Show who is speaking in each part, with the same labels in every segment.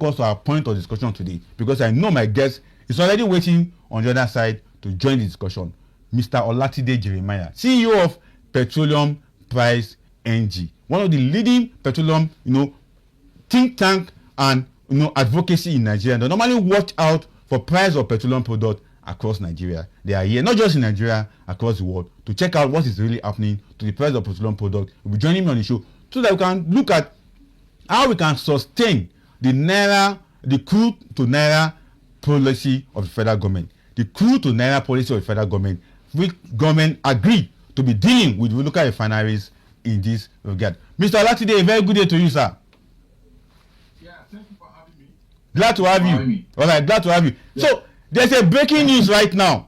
Speaker 1: us to our point of discussion today, because I know my guest is already waiting on the other side to join the discussion. Mr. Olatide Jeremiah, CEO of Petroleumprice.ng, one of the leading petroleum, think tank and advocacy in Nigeria. They normally watch out for price of petroleum product across Nigeria. They are here, not just in Nigeria, across the world, to check out what is really happening to the price of petroleum product. Will be joining me on the show so that we can look at how we can sustain the Naira, the crude to Naira policy of the federal government. The crude to Naira policy of the federal government, which government agreed to be dealing with local refineries in this regard. Mr. Olatide, a very good day to you, sir.
Speaker 2: Yeah, thank you for having me.
Speaker 1: Glad to have you. All right, glad to have you. Yeah. So, there's a breaking news right now.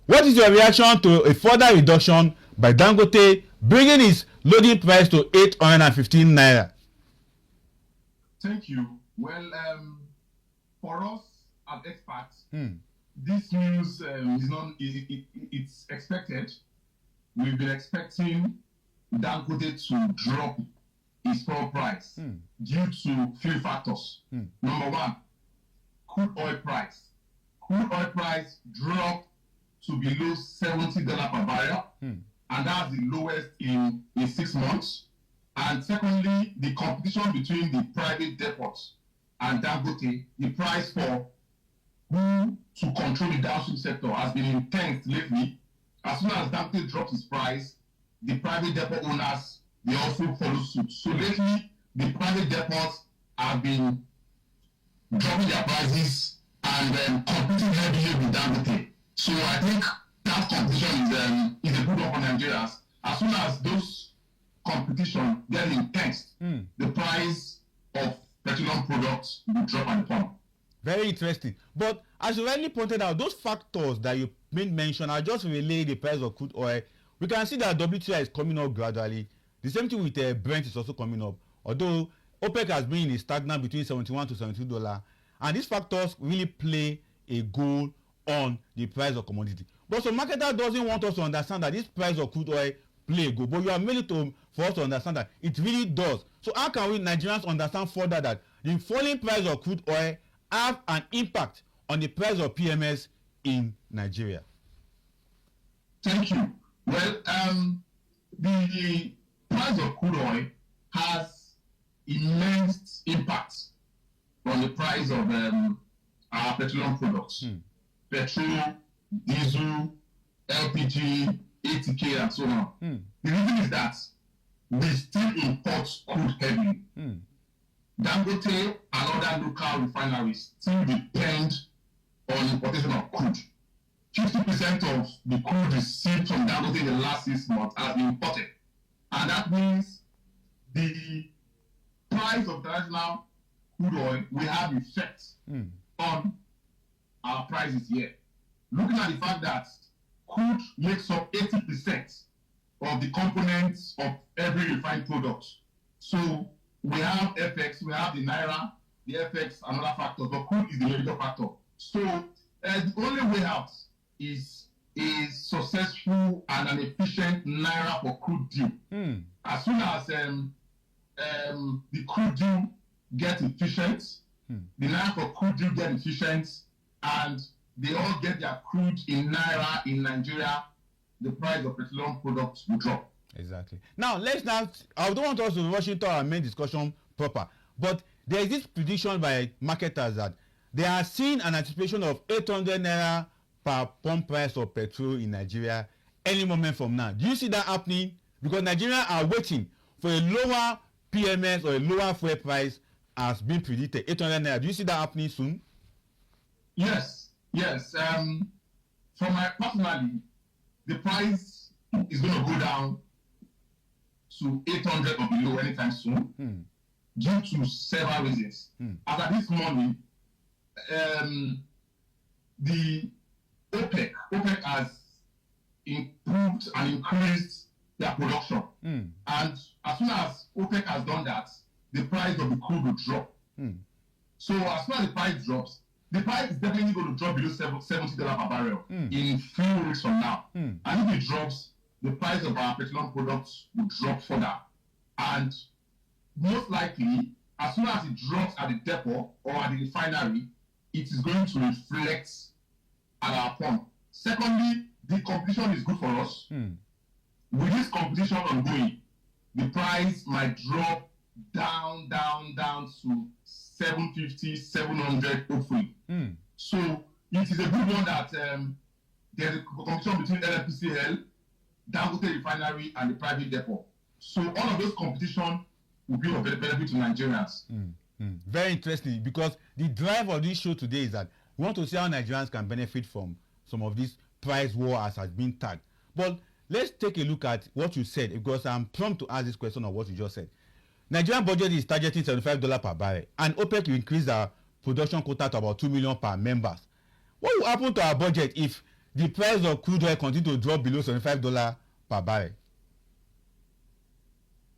Speaker 1: What is your reaction to a further reduction by Dangote, bringing its loading price to 815 Naira?
Speaker 2: Thank you. Well, for us as experts, this news is not. It's expected. We've been expecting Dangote to drop its fuel price due to few factors. Number one, crude oil price. Crude oil price dropped to below $70 per barrel, and that's the lowest in 6 months. And secondly, the competition between the private depots and Dangote, the price for who to control the downstream sector has been intense lately. As soon as Dangote drops its price, the private depot owners, they also follow suit. So lately, the private depots have been dropping their prices and competing heavily with Dangote. So I think that competition is a good one for Nigerians. As soon as those competition get intense, the price of petroleum products will drop at the pump.
Speaker 1: Very interesting. But as you rightly pointed out, those factors that you made mention are just relay the price of crude oil. We can see that WTI is coming up gradually. The same thing with Brent is also coming up. Although OPEC has been in a stagnant between $71 to $72. And these factors really play a goal on the price of commodity. But some marketer doesn't want us to understand that this price of crude oil play a goal. But you are made it for us to understand that it really does. So how can we Nigerians understand further that the falling price of crude oil have an impact on the price of PMS in Nigeria?
Speaker 2: Thank you. Well, the price of crude oil has immense impact on the price of our petroleum products. Petrol, diesel, LPG, ATK, and so on. The reason is that we still import crude heavily. Dangote and other local refineries still depend on importation of crude. 50% of the crude received from Dangote in the last 6 months has been imported. And that means the price of international crude oil will have effect on our prices here. Looking at the fact that crude makes up 80% of the components of every refined product. So we have FX, we have the Naira, the FX, and other factors, but crude is the major factor. So the only way out is a successful and an efficient Naira for crude deal. As soon as the crude deal gets efficient, the Naira for crude deal get efficient, and they all get their crude in Naira in Nigeria, the price of petroleum products will drop.
Speaker 1: Exactly. Now, I don't want us to rush into our main discussion proper, but there is this prediction by marketers that they are seeing an anticipation of 800 Naira per pump price of petrol in Nigeria any moment from now. Do you see that happening? Because Nigerians are waiting for a lower PMS or a lower fuel price as being predicted, 800 Naira. Do you see that happening soon?
Speaker 2: Yes. For my personally, the price is going to go down to 800 or below anytime soon due to several reasons. As of this morning, the OPEC has improved and increased their production. And as soon as OPEC has done that, the price of the crude will drop. So as soon as the price drops, the price is definitely going to drop below $70 per barrel in few weeks from now. And if it drops, the price of our petroleum products will drop further. And most likely, as soon as it drops at the depot or at the refinery, it is going to reflect at our pump. Secondly, the competition is good for us. With this competition ongoing, the price might drop down to 750, 700 hopefully. So it is a good one that there's a competition between NNPCL, Dangote Refinery, and the private depot. So all of those competition will be of benefit to Nigerians.
Speaker 1: Very interesting, because the drive of this show today is that we want to see how Nigerians can benefit from some of this price war as has been tagged. But let's take a look at what you said, because I'm prompt to ask this question of what you just said. Nigerian budget is targeting $75 per barrel, and OPEC will increase their production quota to about 2 million per members. What will happen to our budget if the price of crude oil continue to drop below $75 per barrel?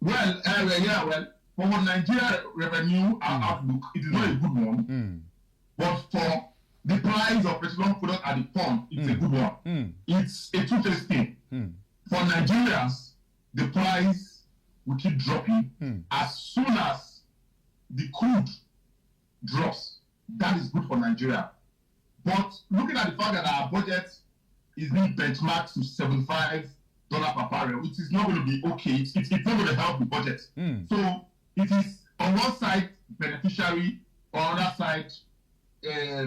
Speaker 2: Well, for Nigeria revenue outlook, it is not a good one. But for the price of petroleum product at the pump, it's a good one. It's a two-phase thing. For Nigerians, the price will keep dropping as soon as the crude drops. That is good for Nigeria. But looking at the fact that our budget is being benchmarked to $75 per barrel, it is not going to be okay. It's not going to help the budget. So it is on one side beneficiary, on the other side a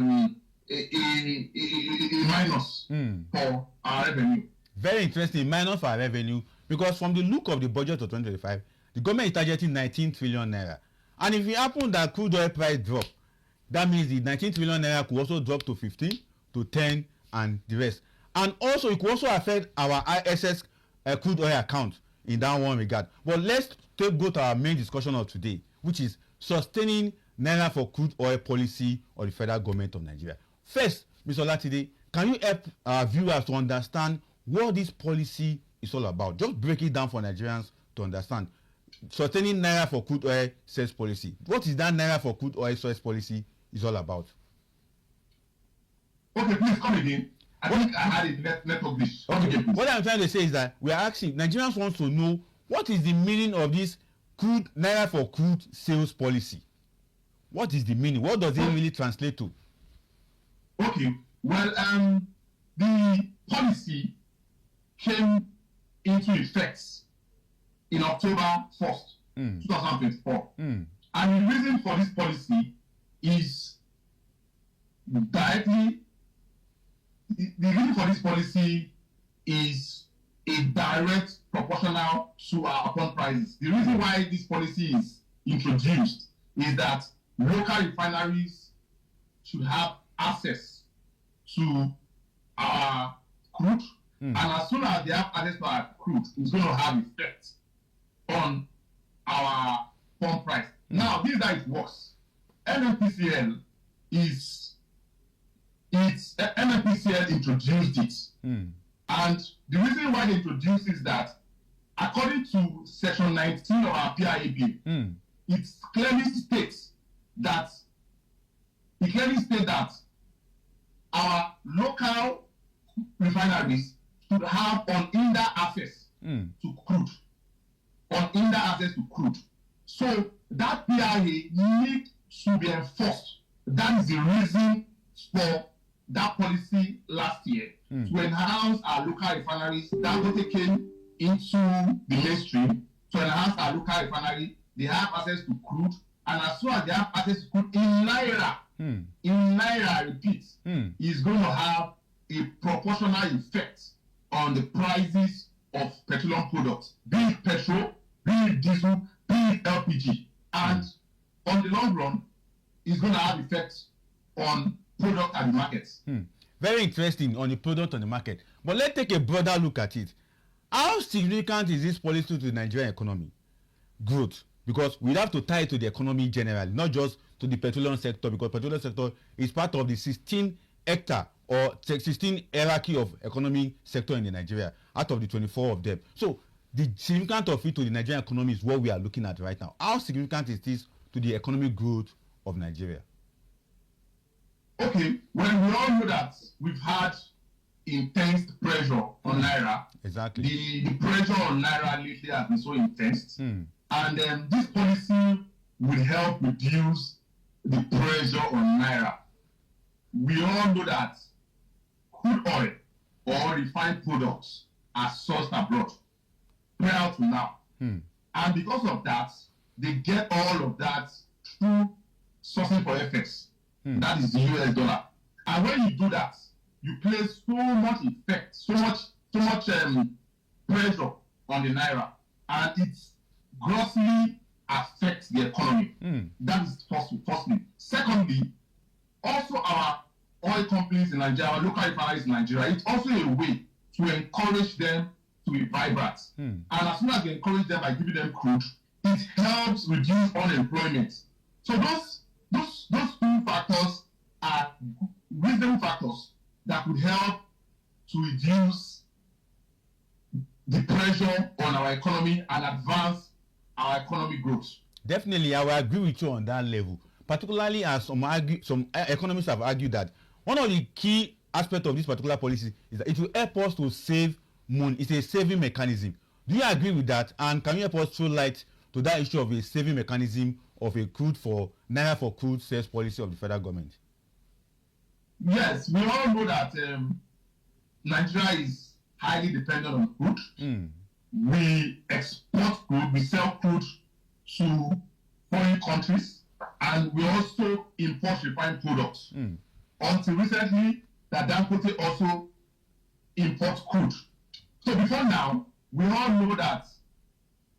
Speaker 2: minus for our revenue.
Speaker 1: Very interesting, minus for our revenue, because from the look of the budget of 2025, the government is targeting 19 trillion naira. And if it happens that crude oil price drop, that means the 19 trillion naira could also drop to 15, to 10, and the rest. And also, it could also affect our ISS crude oil account in that one regard. But let's go to our main discussion of today, which is sustaining Naira for crude oil policy of the federal government of Nigeria. First, Mr. Olatide, can you help our viewers to understand what this policy is all about? Just break it down for Nigerians to understand. Sustaining Naira for crude oil sales policy. What is that Naira for crude oil sales policy is all about?
Speaker 2: Okay, please come again. I think I had a network glitch.
Speaker 1: Okay, what I'm trying to say is that we are asking, Nigerians want to know what is the meaning of this crude Naira for crude sales policy. What is the meaning? What does it really translate to?
Speaker 2: Okay, well, the policy came into effect in October 1st, 2024. And the reason for this policy is directly, the reason for this policy is a direct proportional to our upon prices. The reason why this policy is introduced is that local refineries should have access to our crude, and as soon as they have access to our crude, it's going to have effect on our pump price. Now, this is how it works. NNPCL introduced it. And the reason why they introduced it is that according to section 19 of our PIAB, it clearly states that our local refineries should have unhindered access to crude. Unhindered access to crude. So that PIA needs to be enforced. That is the reason for that policy last year to enhance our local refineries. Dangote came into the mainstream to enhance our local refinery. They have access to crude, and as soon as they have access to crude in Naira, I repeat, is going to have a proportional effect on the prices of petroleum products, be it petrol, be it diesel, be it LPG, and on the long run, it's going to have effects on product and the markets.
Speaker 1: Very interesting on the product on the market. But let's take a broader look at it. How significant is this policy to the Nigerian economy? Growth. Because we have to tie it to the economy generally, not just to the petroleum sector, because petroleum sector is part of the 16 hectare or 16 hierarchy of economy sector in Nigeria, out of the 24 of them. So the significance of it to the Nigerian economy is what we are looking at right now. How significant is this to the economic growth of Nigeria?
Speaker 2: Okay, well, we all know that we've had intense pressure on Naira.
Speaker 1: Exactly.
Speaker 2: The pressure on Naira lately has been so intense. And this policy will help reduce the pressure on Naira. We all know that crude oil or refined products are sourced abroad prior to now. And because of that, they get all of that through sourcing for FX. That is the US dollar. And when you do that, you place so much effect, so much pressure on the Naira, and it grossly affects the economy. That is firstly. Secondly, also our oil companies in Nigeria, our local refineries in Nigeria, it's also a way to encourage them to be vibrant. And as soon as you encourage them by giving them crude, it helps reduce unemployment. So those two factors are reasonable factors that could help to reduce the pressure on our economy and advance our economic growth.
Speaker 1: Definitely, I will agree with you on that level. Particularly as some economists have argued that one of the key aspects of this particular policy is that it will help us to save money. It's a saving mechanism. Do you agree with that? And can you help us throw light to that issue of a saving mechanism of a Naira for crude sales policy of the federal government?
Speaker 2: Yes, we all know that Nigeria is highly dependent on crude. We export crude, we sell crude to foreign countries, and we also import refined products. Until recently, that Dangote also imports crude. So before now, we all know that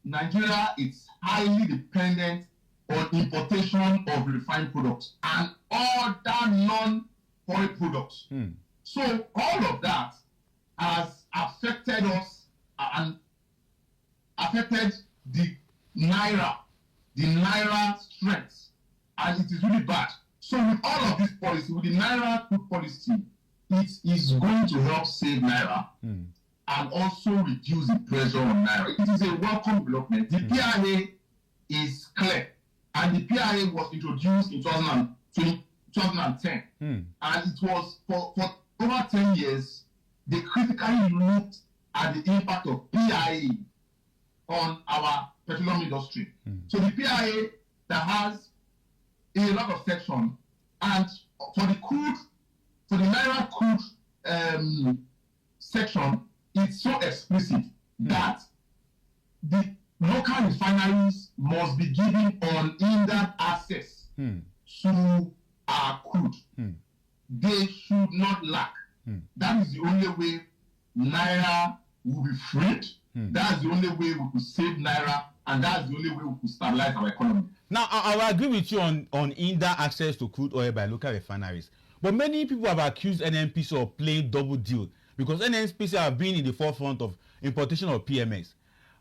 Speaker 2: Nigeria is highly dependent on importation of refined products and other non-oil products. So all of that has affected us and affected the Naira strength, and it is really bad. So with all of this policy, with the Naira crude policy, it is going to help save Naira and also reduce the pressure on Naira. It is a welcome development. The PRA is clear, and the PRA was introduced in 2010, and it was for over 10 years. They critically looked at the impact of PRA on our petroleum industry. So the PRA that has a lot of sections, and for the Naira crude section, it's so explicit that the local refineries must be given unhindered access to our crude. They should not lack. That is the only way Naira will be freed. That's the only way we could save Naira, and that's the only way we could stabilize our economy.
Speaker 1: Now, I will agree with you on hindered access to crude oil by local refineries. But many people have accused NNPC of playing double deal because NNPC have been in the forefront of importation of PMS.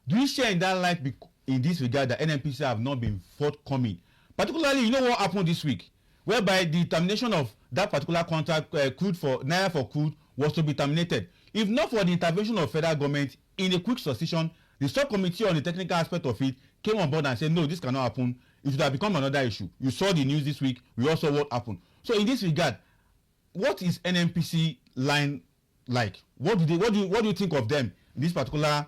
Speaker 1: Do you share in that light in this regard that NNPC have not been forthcoming? Particularly, you know what happened this week, whereby the termination of that particular contract, Naira for crude, was to be terminated. If not for the intervention of federal government in a quick succession, the subcommittee on the technical aspect of it came on board and said, no, this cannot happen. It should have become another issue. You saw the news this week. We also saw what happened. So in this regard, what is NNPC line like? What do you think of them in this particular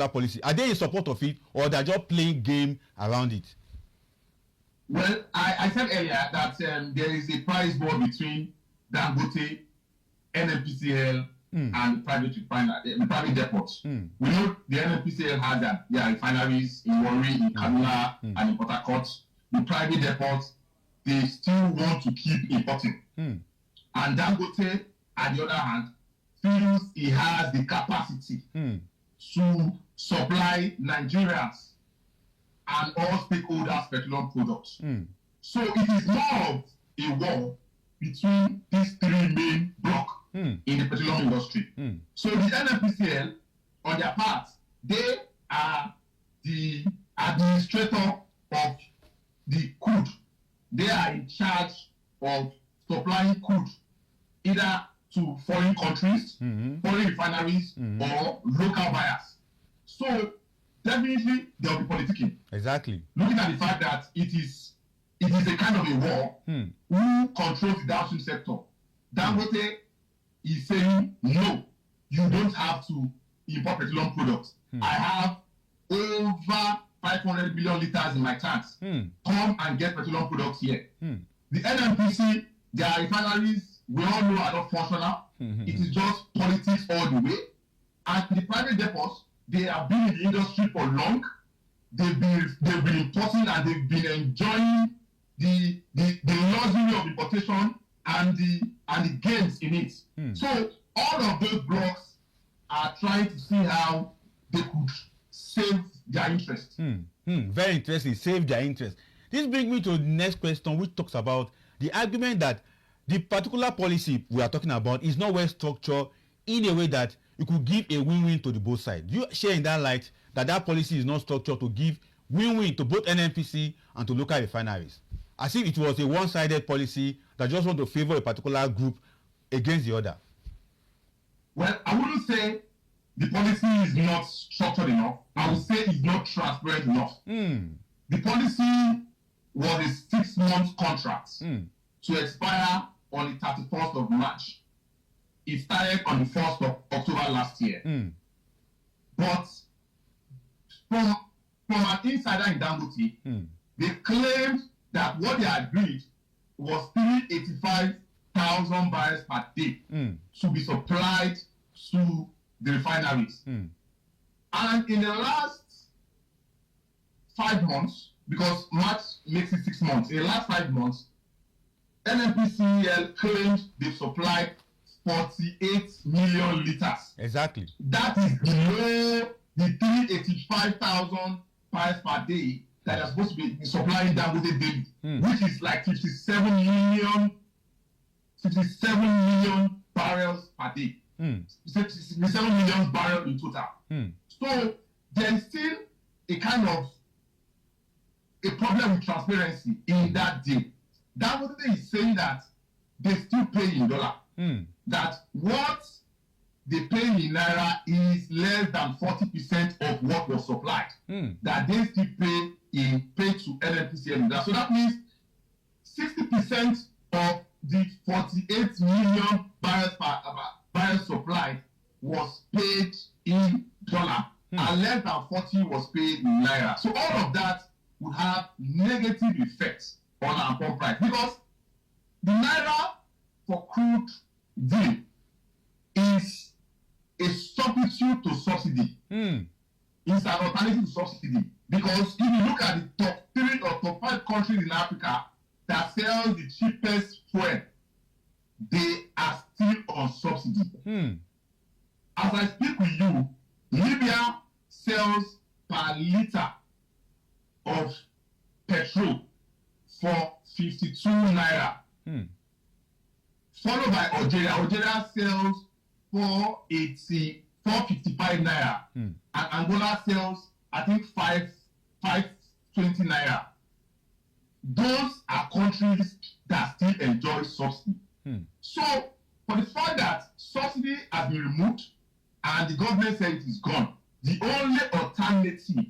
Speaker 1: policy? Are they in support of it, or they're just playing game around it?
Speaker 2: Well, I said earlier that there is a price war between Dangote, NNPCL, and the private depots. We know the NNPCL has their refineries in Warri, in Kaduna, and in Port Harcourt. The private depots, they still want to keep importing. And Dangote, on the other hand, feels he has the capacity to supply Nigerians and all stakeholders petroleum products. So it is more of a war between these three main blocks in the petroleum industry. So the NNPCL, on their part, they are the administrator of the crude. They are in charge of supplying crude either to foreign countries, foreign refineries, or local buyers. So definitely there will be politicking.
Speaker 1: Exactly.
Speaker 2: Looking at the fact that it is a kind of a war. Who controls the downstream sector? Dangote is saying, no, you don't have to import petroleum products. I have over 500 million liters in my tanks. Come and get petroleum products here. The NNPC, their refineries, we all know are not functional. It is just politics all the way. And the private depots, they have been in the industry for long. They've been importing and they've been enjoying the luxury of importation and the gains in it. So all of those blocks are trying to see how they could save their interest.
Speaker 1: Very interesting, save their interest. This brings me to the next question, which talks about the argument that the particular policy we are talking about is not well structured in a way that you could give a win-win to the both sides. Do you share in that light that policy is not structured to give win-win to both NNPC and to local refineries? As if it was a one-sided policy that just want to favor a particular group against the other.
Speaker 2: Well, I wouldn't say the policy is not structured enough. I would say it's not transparent enough. The policy was a 6-month contract to expire on the 31st of March. It started on the 1st of October last year. But from an insider in Dangote, they claimed that what they agreed was 385,000 barrels per day to be supplied to the refineries. And in the last 5 months, because March makes it 6 months, in the last 5 months, NNPCL claimed they've supplied 48 million liters.
Speaker 1: Exactly.
Speaker 2: That is below the 385,000 barrels per day that are supposed to be supplying Dangote daily, which is like 57 million barrels per day. 57 million barrels in total. So there is still a kind of a problem with transparency in that deal. Dangote is saying that they still pay in dollar. That what they pay in Naira is less than 40% of what was supplied. That they still pay to NNPCL. So that means 60% of the 48 million barrels supplied was paid in dollar, and less than 40 was paid in Naira. So all of that would have negative effects on our pump price, because the Naira for crude deal is a substitute to subsidy. It's an alternative to subsidy, because if you look at the top 3 or top 5 countries in Africa that sell the cheapest fuel, they are still on subsidy. As I speak with you, Libya sells per liter of petrol for 52 Naira. Followed by Algeria. Algeria sells 455 Naira. And Angola sells, I think, 520 Naira. Those are countries that still enjoy subsidy. So, for the fact that subsidy has been removed and the government said it is gone, the only alternative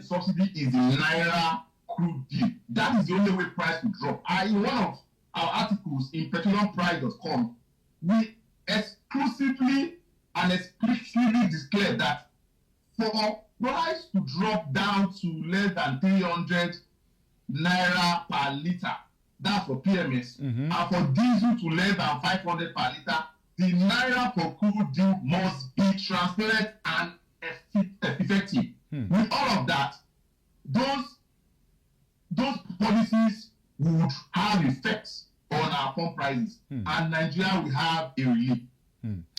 Speaker 2: subsidy is the Naira crude deal. That is the only way price will drop. In one of our articles in Petroleumprice.ng, we exclusively and explicitly declare that for price to drop down to less than 300 Naira per liter, that's for PMS, and for diesel to less than 500 per liter, the Naira for crude deal must be transparent and effective. With all of that, those policies would have effects on our pump prices, and Nigeria will have a relief.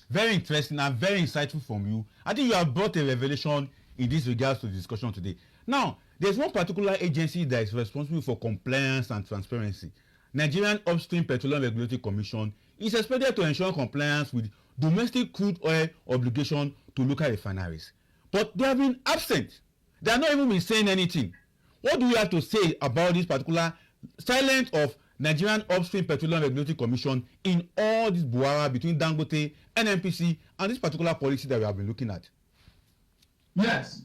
Speaker 1: Very interesting and very insightful from you. I think you have brought a revelation in this regards to the discussion today. Now, there's one particular agency that is responsible for compliance and transparency. Nigerian Upstream Petroleum Regulatory Commission is expected to ensure compliance with domestic crude oil obligation to local refineries. But they have been absent. They have not even been saying anything. What do you have to say about this particular silence of Nigerian Upstream Petroleum Regulatory Commission in all this buhara between Dangote, NNPC, and this particular policy that we have been looking at?
Speaker 2: Yes,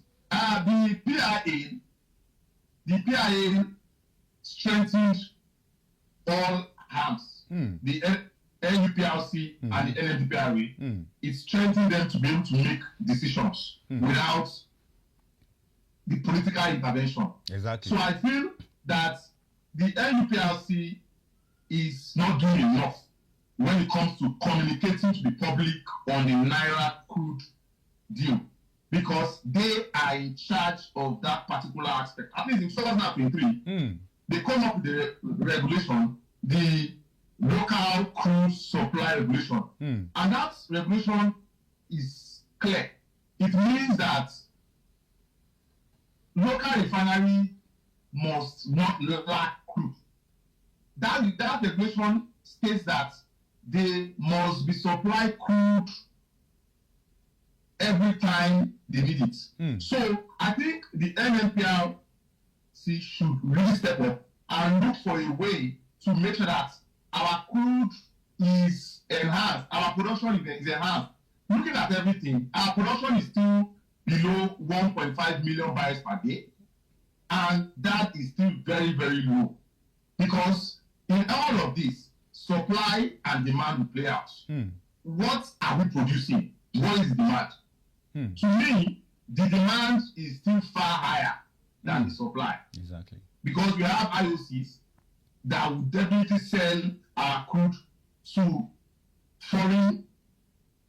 Speaker 2: the PIA strengthened all hands. The NUPRC and the NNPRA, it strengthened them to be able to make decisions without the political intervention.
Speaker 1: Exactly.
Speaker 2: So I feel that the NUPRC is not doing enough when it comes to communicating to the public on the Naira crude deal, because they are in charge of that particular aspect. At least in 2023, they come up with the regulation, the local crude supply regulation. And that regulation is clear. It means that local refinery must not lack crude. That regulation states that they must be supplied crude every time they need it. So I think the NNPRC should really step up and look for a way to make sure that our crude is enhanced, our production is enhanced. Looking at everything, our production is still below 1.5 million barrels per day, and that is still very, very low, because in all of this, supply and demand will play out. What are we producing? What is the demand? To me, the demand is still far higher than the supply.
Speaker 1: Exactly. Because
Speaker 2: we have IOCs that will definitely sell our crude to foreign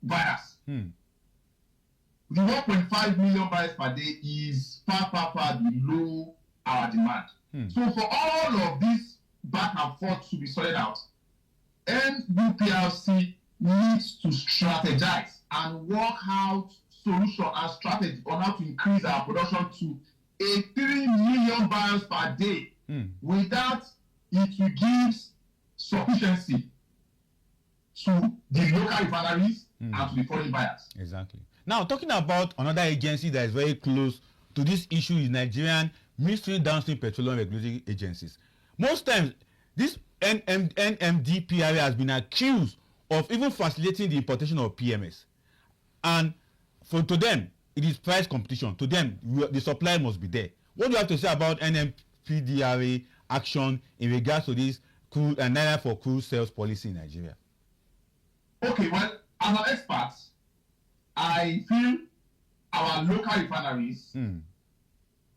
Speaker 2: buyers. The 1.5 million barrels per day is far below our demand. So for all of this back and forth to be sorted out, NUPRC needs to strategize and work out solution and strategy on how to increase our production to a 3 million barrels per day. With that, it will give sufficiency to the local refineries and to the foreign buyers.
Speaker 1: Exactly. Now, talking about another agency that is very close to this issue is Nigerian Midstream Downstream Petroleum Regulatory Agencies. Most times, this NMDPRA has been accused of even facilitating the importation of PMS. And to them, it is price competition. To them, the supply must be there. What do you have to say about NMPDRA action in regards to this crude and Naira for crude sales policy in Nigeria?
Speaker 2: Okay, well, as an expert, I feel our local refineries,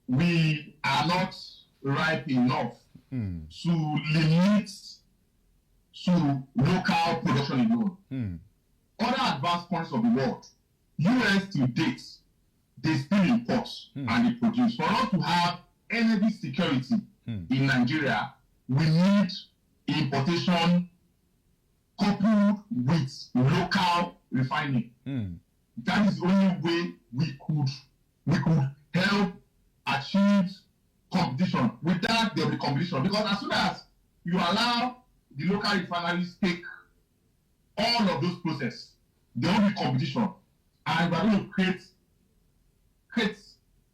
Speaker 2: we are not ripe enough to limit to local production alone. Other advanced countries of the world, US to date, they still import and they produce. For us to have energy security in Nigeria, we need importation coupled with local refining. That is the only way we could help achieve competition. With that, there will be competition. Because as soon as you allow the local refineries take all of those processes, there will be competition. And we are going to create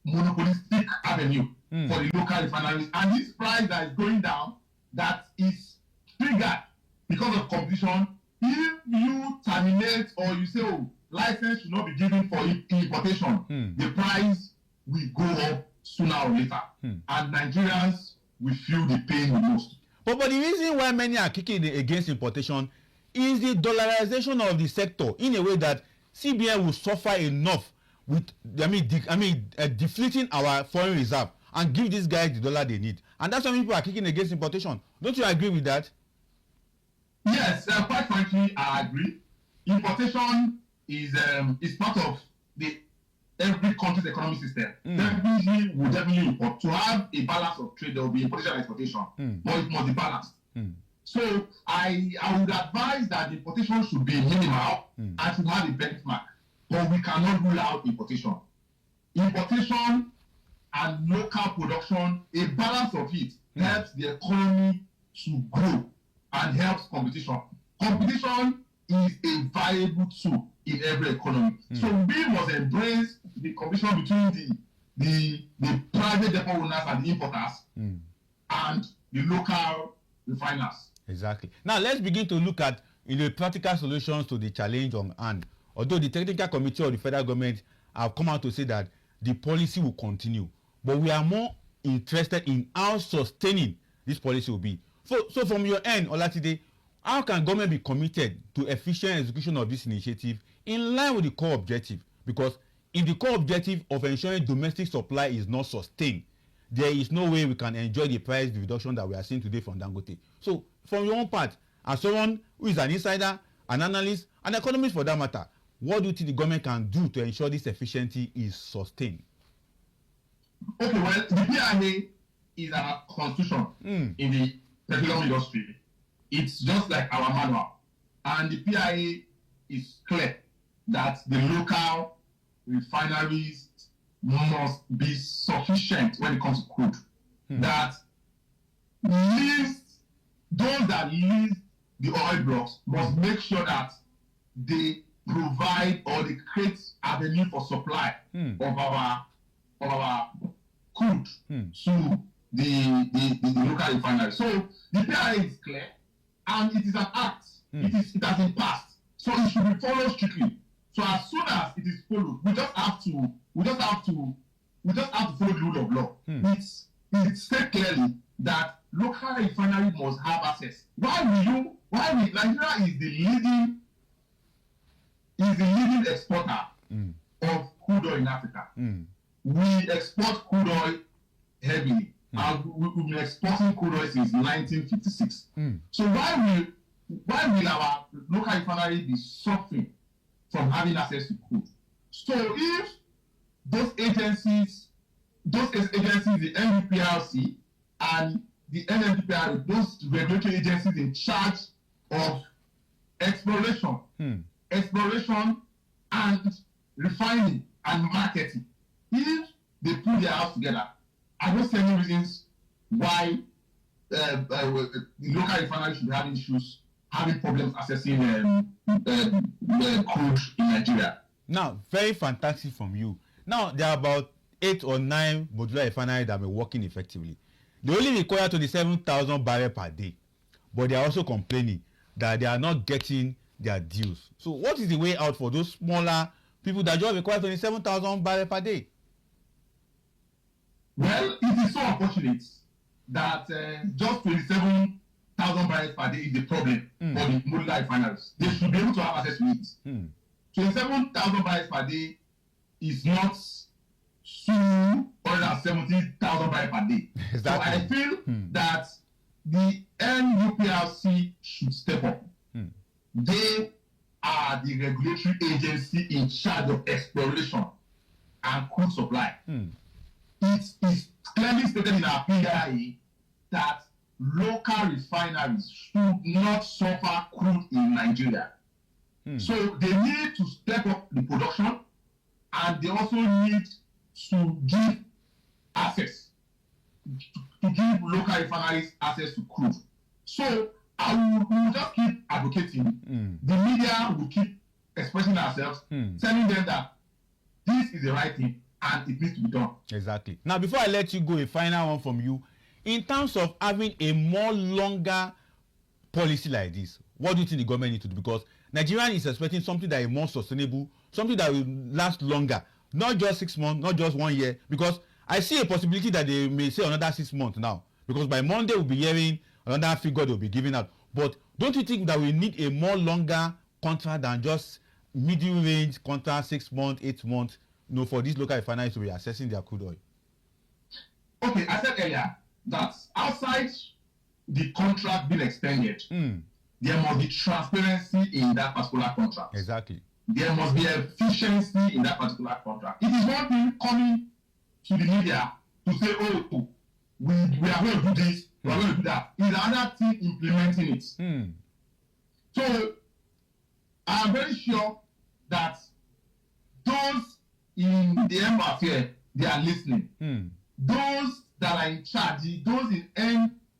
Speaker 2: monopolistic avenue for the local refineries. And this price that is going down, that is triggered because of competition. If you terminate or you say, oh, license should not be given for importation, the price will go up sooner or later. And Nigerians will feel the pain the most.
Speaker 1: But the reason why many are kicking against importation is the dollarization of the sector in a way that CBN will suffer enough with, deflating our foreign reserve and give these guys the dollar they need. And that's why people are kicking against importation. Don't you agree with that?
Speaker 2: Yes, quite frankly, I agree. Importation is part of every country's economic system. Definitely will definitely import. To have a balance of trade, there will be importation and exportation. But it must be balanced. So I would advise that the importation should be minimal and should have a benchmark. But we cannot rule out importation. Importation and local production, a balance of it helps the economy to grow and helps competition. Competition is a viable tool in every economy. So we must embrace the competition between the private depot owners and the importers and the local refiners.
Speaker 1: Exactly. Now let's begin to look at practical solutions to the challenge on hand. Although the technical committee of the federal government have come out to say that the policy will continue, but we are more interested in how sustaining this policy will be. So from your end, Olatide, how can government be committed to efficient execution of this initiative in line with the core objective? Because if the core objective of ensuring domestic supply is not sustained, there is no way we can enjoy the price reduction that we are seeing today from Dangote. So from your own part, as someone who is an insider, an analyst, an economist for that matter, what do you think the government can do to ensure this efficiency is sustained?
Speaker 2: Okay, well, the PIA is our constitution in the petroleum industry. It's just like our manual. And the PIA is clear that the local refineries must be sufficient when it comes to crude. That those that lease the oil blocks must make sure that they provide or they create avenue for supply of our crude to the local refinery. So the PIA is clear and it is an act. It has been passed. So it should be followed strictly. So as soon as it is followed, we just have to follow the rule of law. It's said clearly that local refinery must have access. Nigeria is the leading exporter of crude oil in Africa. We export crude oil heavily. And we've been exporting crude oil since 1956. So why will our local refinery be suffering from having access to crude? So if those agencies, the NUPRC and the NNPR, those regulatory agencies in charge of exploration and refining and marketing, if they put their house together, I don't see any reasons why the local refinery should be having problems accessing crude in Nigeria.
Speaker 1: Now, very fantastic from you. Now, there are about 8 or 9 modular refineries that have been working effectively. They only require 27,000 barrels per day, but they are also complaining that they are not getting their dues. So what is the way out for those smaller people that just require 27,000 barrels per day?
Speaker 2: Well, it is so unfortunate that just 27,000 barrels per day is the problem for the modular refineries. They should be able to have access to it. 27,000 barrels per day is not 270,000 barrels per day. Exactly. So I feel that the NUPRC should step up. They are the regulatory agency in charge of exploration and crude supply. It is clearly stated in our PIA that local refineries should not suffer crude in Nigeria. So they need to step up the production, and they also need to give access, to give local refineries access to crude. So we will just keep advocating. The media will keep expressing ourselves, telling them that this is the right thing and it needs to be done. Exactly.
Speaker 1: Now, before I let you go, a final one from you. In terms of having a more longer policy like this, what do you think the government needs to do? Because Nigerian is expecting something that is more sustainable, something that will last longer, not just 6 months, not just 1 year. Because I see a possibility that they may say another 6 months now. Because by Monday we'll be hearing another figure they'll be giving out. But don't you think that we need a more longer contract than just middle range contract, 6 months, 8 months, for these local refineries to be assessing their crude oil?
Speaker 2: Okay, I said earlier that outside the contract being extended, there must be transparency in that particular contract.
Speaker 1: Exactly.
Speaker 2: There must be efficiency in that particular contract. It is one thing coming to the media to say, oh, we are going to do this, we are going to do that. It's another thing implementing it. So I am very sure that those in the embassy, they are listening. Those that are in charge, those in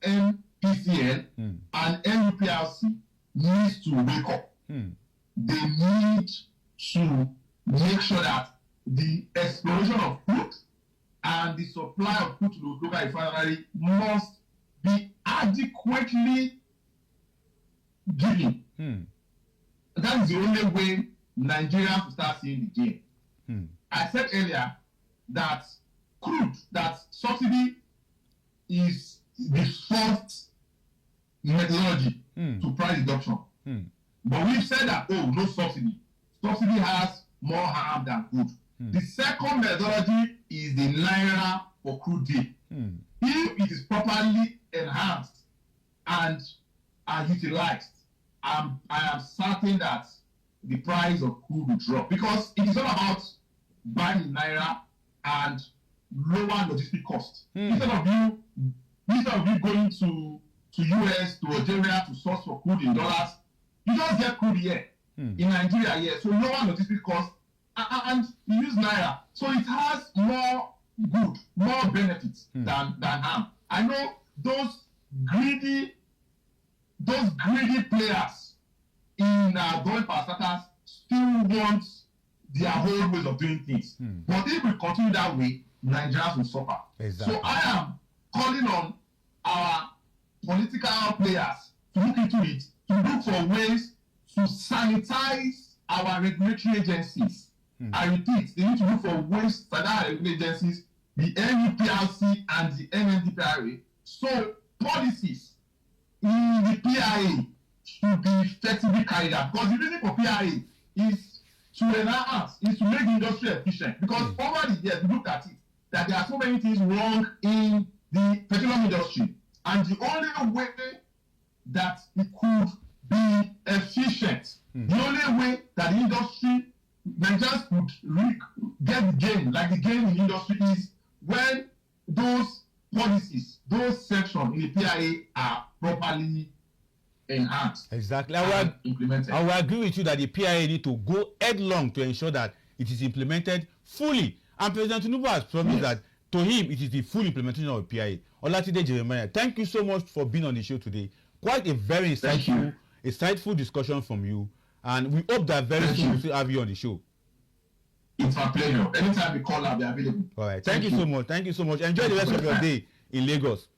Speaker 2: NNPCL and NUPRC needs to wake up. They need to make sure that the exploration of crude and the supply of crude to the local refinery must be adequately given. That is the only way Nigerians will start seeing the gain. I said earlier that that subsidy is the first methodology to price reduction. But we've said that, no subsidy. Subsidy has more harm than good. The second methodology is the Naira for crude deal. If it is properly enhanced and utilized, I am certain that the price of crude will drop, because it is all about buying Naira and lower logistic costs. Instead of you going to US, to Algeria to source for crude in dollars, you just get crude here in Nigeria here. So lower logistic costs, and you use Naira. So it has more benefits than harm. I know those greedy players in government parastatals still want their whole ways of doing things. But if we continue that way, Nigerians will suffer.
Speaker 1: Exactly.
Speaker 2: So I am calling on our political players to look into it, to look for ways to sanitize our regulatory agencies. I repeat, they need to look for ways to sanitize our regulatory agencies, the NEPRC and the NNDPRA, so policies in the PIA should be effectively carried out. Because the reason for PIA is to enhance, is to make the industry efficient. Because over the years, we look at it, that there are so many things wrong in the petroleum industry. And the only way that it could be efficient, the only way that the industry, Nigerians could get the gain, like the gain in the industry, is when those policies, those sections in the PIA are properly enhanced.
Speaker 1: Exactly.
Speaker 2: And implemented.
Speaker 1: I will agree with you that the PIA need to go headlong to ensure that it is implemented fully. And President Tinubu has promised that to him it is the full implementation of the PIA. Olatide Jeremiah, thank you so much for being on the show today. Quite a very insightful discussion from you. And we hope that very soon we'll still have you on the show.
Speaker 2: It's my pleasure. Anytime you call, I'll be available.
Speaker 1: All right. Thank you so much. Thank you so much. Enjoy the rest of your day in Lagos.